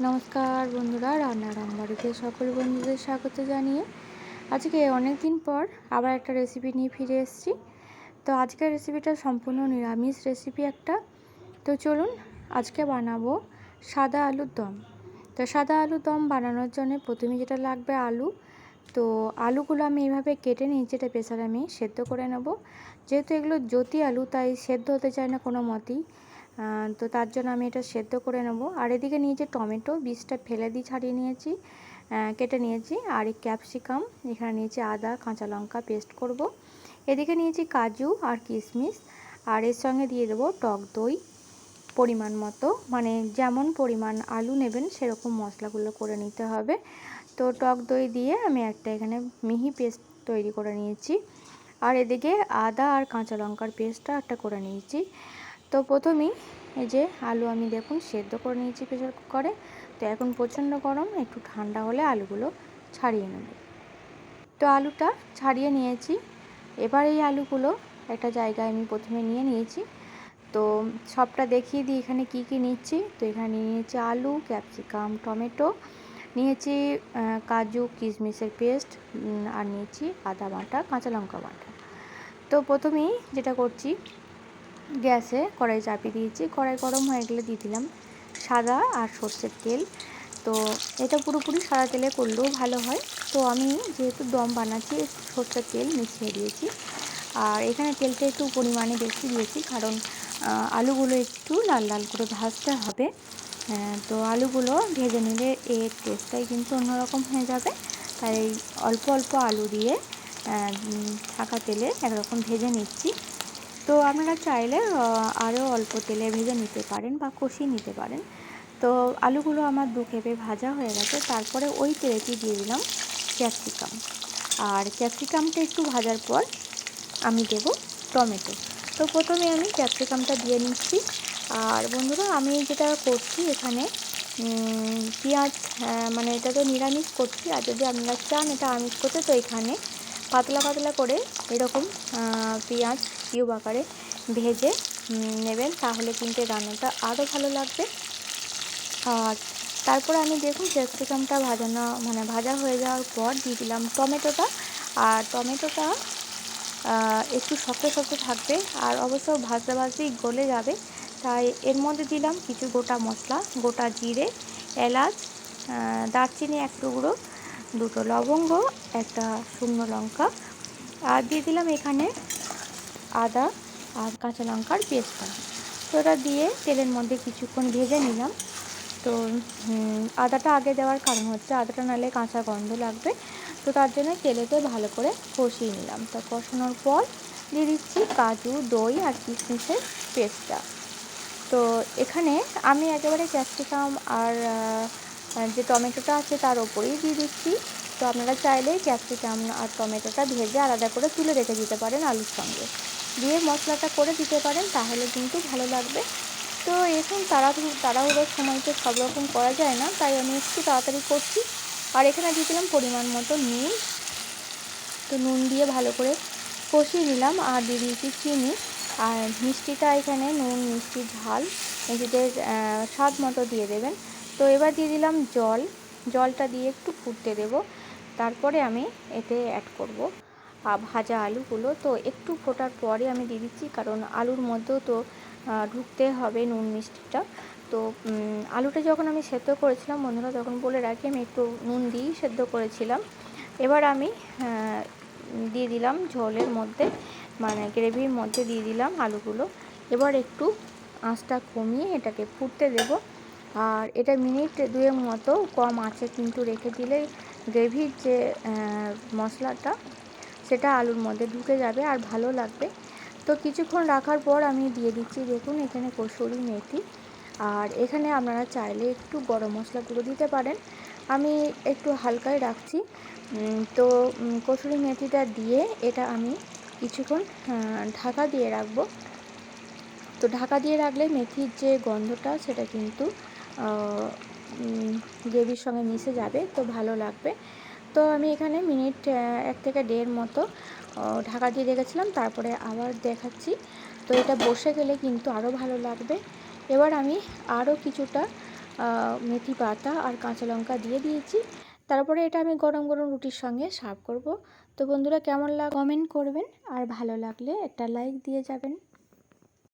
নমস্কার বন্ধুরা, রান্নার বাড়িতে সকল বন্ধুদের স্বাগত জানিয়ে আজকে অনেক দিন পর আবার একটা রেসিপি নিয়ে ফিরে এসেছি। তো আজকের রেসিপিটা সম্পূর্ণ নিরামিষ রেসিপি একটা। তো চলুন আজকে বানাবো সাদা আলুর দম। তো সাদা আলুর দম বানানোর জন্য প্রথমে যেটা লাগবে আলু। তো আলুগুলো আমি এইভাবে কেটে নিয়েছি, এটা প্রেসারে আমি সেদ্ধ করে নেব। যেহেতু এগুলো জ্যোতি আলু তাই সেদ্ধ হতে চায় না কোনো মতেই। তো তার জন্য আমি এটা সেদ্ধ করে নেব। আর এদিকে নিয়েছি টমেটো, বীজটা ফেলে দিয়ে ছাড়িয়ে নিয়েছি, কেটে নিয়েছি। আর এই ক্যাপসিকাম, এখানে নিয়েছি আদা কাঁচা লঙ্কা পেস্ট করব। এদিকে নিয়েছি কাজু আর কিশমিশ। আর এর সঙ্গে দিয়ে দেবো টক দই পরিমাণ মতো, মানে যেমন পরিমাণ আলু নেবেন সেরকম মশলাগুলো করে নিতে হবে। তো টক দই দিয়ে আমি একটা এখানে মিহি পেস্ট তৈরি করে নিয়েছি। আর এদিকে আদা আর কাঁচা লঙ্কার পেস্টটা একটা করে নিয়েছি। তো প্রথমেই এই যে আলু আমি দেখুন সেদ্ধ করে নিয়েছি প্রেসার কুকারে। তো এখন প্রচণ্ড গরম, একটু ঠান্ডা হলে আলুগুলো ছাড়িয়ে নেব। তো আলুটা ছাড়িয়ে নিয়েছি। এবার এই আলুগুলো একটা জায়গায় আমি প্রথমে নিয়ে নিয়েছি। তো সবটা দেখিয়ে দিই এখানে কি কি নিচ্ছি। তো এখানে নিয়েছি আলু, ক্যাপসিকাম, টমেটো, নিয়েছি কাজু কিশমিশের পেস্ট, আর নিয়েছি আদা বাটা কাঁচা লঙ্কা বাটা। তো প্রথমেই যেটা করছি, গ্যাসে কড়াই চাপিয়ে দিয়েছি। কড়াই গরম হয়ে গেলে দিয়ে দিলাম সাদা আর সর্ষের তেল। তো এটা পুরোপুরি সাদা তেলে করলেও ভালো হয়। তো আমি যেহেতু দম বানাচ্ছি সর্ষের তেল মিশিয়ে দিয়েছি। আর এখানে তেলটা একটু পরিমাণে বেশি দিয়েছি, কারণ আলুগুলো একটু লাল লাল করে ভাজতে হবে। তো আলুগুলো ভেজে নিলে এর টেস্টটাই কিন্তু অন্যরকম হয়ে যাবে। তাই অল্প অল্প আলু দিয়ে থাকা তেলে একরকম ভেজে নিচ্ছি। তো আপনারা চাইলে আরও অল্প তেলে ভেজে নিতে পারেন বা কষিয়ে নিতে পারেন। তো আলুগুলো আমার দু খেপে ভাজা হয়ে গেছে। তারপরে ওই তেলেটি দিয়ে দিলাম ক্যাপসিকাম। আর ক্যাপসিকামটা একটু ভাজার পর আমি দেব টমেটো। তো প্রথমে আমি ক্যাপসিকামটা দিয়ে নিচ্ছি। আর বন্ধুরা, আমি যেটা করছি এখানে পেঁয়াজ, মানে এটা তো নিরামিষ করছি, আর যদি আপনারা চান এটা আমিষ করতে তো এখানে পাতলা পাতলা করে এরকম পেঁয়াজ কিউব আকারে ভেজে নেবেন, তাহলে কিন্তু রান্নাটা আরও ভালো লাগবে। আর তারপরে আমি দেখুন ক্যাপসিকামটা ভাজা হয়ে যাওয়ার পর দিয়ে দিলাম টমেটোটা। আর টমেটোটা একটু শক্ত শক্ত থাকবে, আর অবশ্য ভাজতে ভাজতেই গলে যাবে। তাই এর মধ্যে দিলাম কিছু গোটা মশলা, গোটা জিরে, এলাচ, দারচিনি এক টুকরো, দুটো লবঙ্গ, একটা শুকনো লঙ্কা, আর দিয়ে দিলাম এখানে আদা আর কাঁচা লঙ্কার পেস্টটা। তো ওটা দিয়ে তেলের মধ্যে কিছুক্ষণ ভেজে নিলাম। তো আদাটা আগে দেওয়ার কারণ হচ্ছে আদাটা নাহলে কাঁচা গন্ধ লাগবে। তো তার জন্য তেলেতে ভালো করে কষিয়ে নিলাম। তা কষানোর পর দিয়ে দিচ্ছি কাজু, দই আর কিশমিশের পেস্টটা। তো এখানে আমি একেবারে ক্যাপসিকাম আর যে টমেটোটা আছে তার ওপরেই দিয়ে দিচ্ছি। তো আপনারা চাইলে ক্যাপসিকাম আর টমেটোটা ভেজে আলাদা করে তুলে রেখে দিতে পারেন আলুর সঙ্গে, দিয়ে মশলাটা করে দিতে পারেন, তাহলে কিন্তু ভালো লাগবে। তো এখন তাড়াহুড়োর সময় তো সব রকম করা যায় না, তাই আমি একটু তাড়াতাড়ি করছি। আর এখানে দিয়ে দিলাম পরিমাণ মতো নুন। তো নুন দিয়ে ভালো করে কষিয়ে নিলাম। আর দিয়ে দিয়েছি চিনি। আর মিষ্টিটা এখানে নুন মিষ্টি ঝাল নিজেদের স্বাদ মতো দিয়ে দেবেন। তো এবার দিয়ে দিলাম জল। জলটা দিয়ে একটু ফুটতে দেব। তারপরে আমি এতে অ্যাড করব ভাজা আলুগুলো। তো একটু ফোটার পরে আমি দিয়ে দিচ্ছি, কারণ আলুর মধ্যেও তো ঢুকতে হবে নুন মিষ্টিটা। তো আলুটা যখন আমি সেদ্ধ করেছিলাম বন্ধুরা, তখন বলে রাখি আমি একটু নুন দিয়েই সেদ্ধ করেছিলাম। এবার আমি দিয়ে দিলাম ঝোলের মধ্যে, মানে গ্রেভির মধ্যে দিয়ে দিলাম আলুগুলো। এবার একটু আঁচটা কমিয়ে এটাকে ফুটতে দেব। আর এটা মিনিট দুয়েক মতো কম আঁচে কিন্তু রেখে দিলে গ্রেভির যে মশলাটা সেটা আলুর মধ্যে ঢুকে যাবে আর ভালো লাগবে। তো কিছুক্ষণ রাখার পর আমি দিয়ে দিচ্ছি দেখুন এখানে কসুরি মেথি। আর এখানে আপনারা চাইলে একটু গরম মশলা গুঁড়ো দিতে পারেন, আমি একটু হালকাই রাখছি। তো কসুরি মেথিটা দিয়ে এটা আমি কিছুক্ষণ ঢাকা দিয়ে রাখবো। তো ঢাকা দিয়ে রাখলে মেথির যে গন্ধটা সেটা কিন্তু গ্রেভির সঙ্গে মিশে যাবে, তো ভালো লাগবে। তো আমি এখানে মিনিট 1 থেকে 1.5 মতো ঢাকা দিয়ে রেখেছিলাম, তারপরে আবার দেখাচ্ছি। তো এটা বসে গেলে কিন্তু আরও ভালো লাগবে। এবার আমি আরও কিছুটা মেথি পাতা আর কাঁচা লঙ্কা দিয়ে দিয়েছি। তারপরে এটা আমি গরম গরম রুটির সঙ্গে সার্ভ করব। তো বন্ধুরা, কেমন কমেন্ট করবেন, আর ভালো লাগলে একটা লাইক দিয়ে যাবেন।